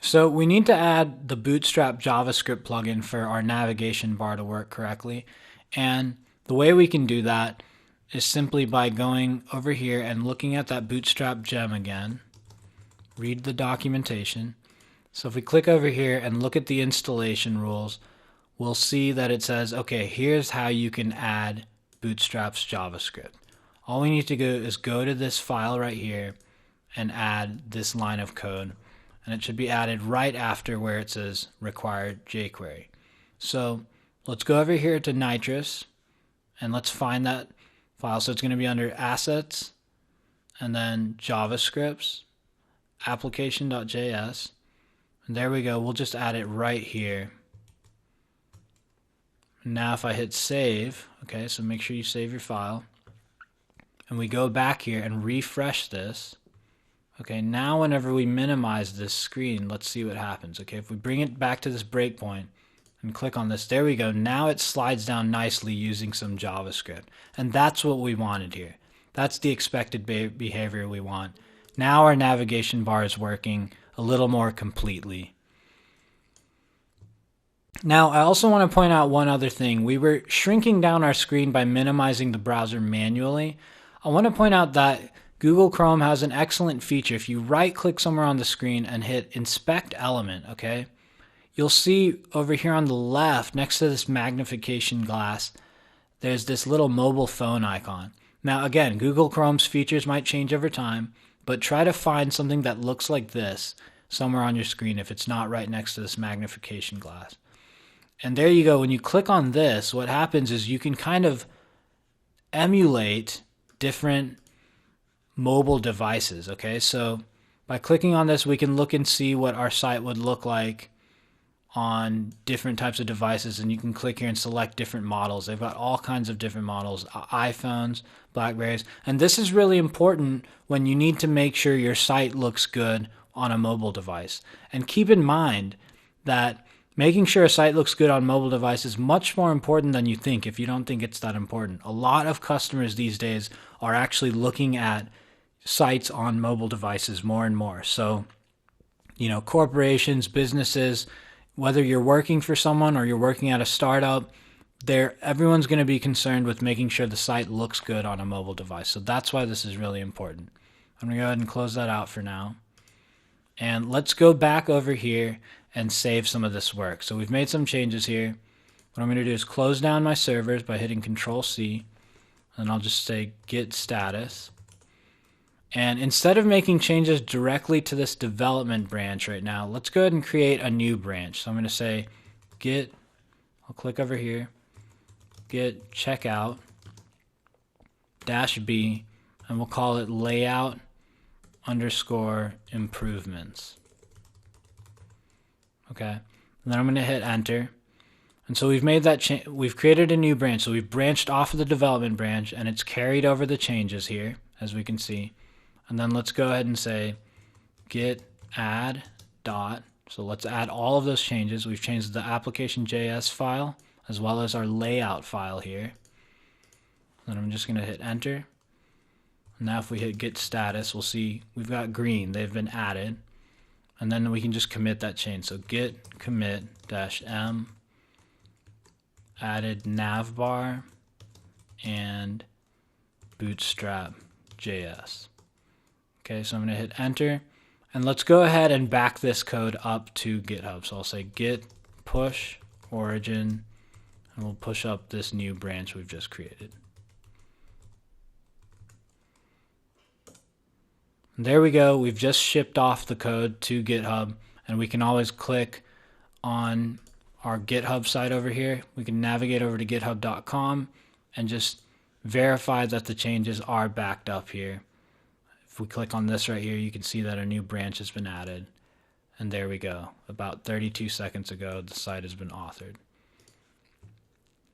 So we need to add the Bootstrap JavaScript plugin for our navigation bar to work correctly. And the way we can do that is simply by going over here and looking at that Bootstrap gem again. Read the documentation. So if we click over here and look at the installation rules, we'll see that it says, okay, here's how you can add Bootstrap's JavaScript. All we need to do is go to this file right here and add this line of code. And it should be added right after where it says required jQuery. So let's go over here to Nitrous and let's find that file. So it's going to be under assets and then JavaScripts, application.js. And there we go. We'll just add it right here. Now if I hit save, okay, so make sure you save your file. And we go back here and refresh this. Okay, now whenever we minimize this screen, let's see what happens. Okay, if we bring it back to this breakpoint and click on this, there we go. Now it slides down nicely using some JavaScript. And that's what we wanted here. That's the expected behavior we want. Now our navigation bar is working a little more completely. Now, I also want to point out one other thing. We were shrinking down our screen by minimizing the browser manually. I want to point out that Google Chrome has an excellent feature. If you right-click somewhere on the screen and hit Inspect Element, okay, you'll see over here on the left, next to this magnification glass, there's this little mobile phone icon. Now, again, Google Chrome's features might change over time, but try to find something that looks like this somewhere on your screen if it's not right next to this magnification glass. And there you go. When you click on this, what happens is you can kind of emulate different mobile devices, okay? So by clicking on this, we can look and see what our site would look like on different types of devices, and you can click here and select different models. They've got all kinds of different models, iPhones, Blackberries, and this is really important when you need to make sure your site looks good on a mobile device. And keep in mind that making sure a site looks good on mobile devices is much more important than you think if you don't think it's that important. A lot of customers these days are actually looking at sites on mobile devices more and more. So, you know, corporations, businesses, whether you're working for someone or you're working at a startup, everyone's going to be concerned with making sure the site looks good on a mobile device. So that's why this is really important. I'm going to go ahead and close that out for now. And let's go back over here and save some of this work. So we've made some changes here. What I'm going to do is close down my servers by hitting Control-C, and I'll just say git status. And instead of making changes directly to this development branch right now, let's go ahead and create a new branch. So I'm going to say git, I'll click over here, git checkout -b, and we'll call it layout _ improvements. Okay, and then I'm going to hit enter. And so we've made that change. We've created a new branch. So we've branched off of the development branch, and it's carried over the changes here, as we can see. And then let's go ahead and say git add dot. So let's add all of those changes. We've changed the application.js file as well as our layout file here. Then I'm just going to hit enter. Now if we hit git status, we'll see we've got green. They've been added. And then we can just commit that change. So git commit -m added navbar and Bootstrap JS. Okay, so I'm going to hit enter. And let's go ahead and back this code up to GitHub. So I'll say git push origin, and we'll push up this new branch we've just created. And there we go. We've just shipped off the code to GitHub, and we can always click on our GitHub site over here. We can navigate over to github.com and just verify that the changes are backed up here. If we click on this right here, you can see that a new branch has been added. And there we go. About 32 seconds ago, the site has been authored.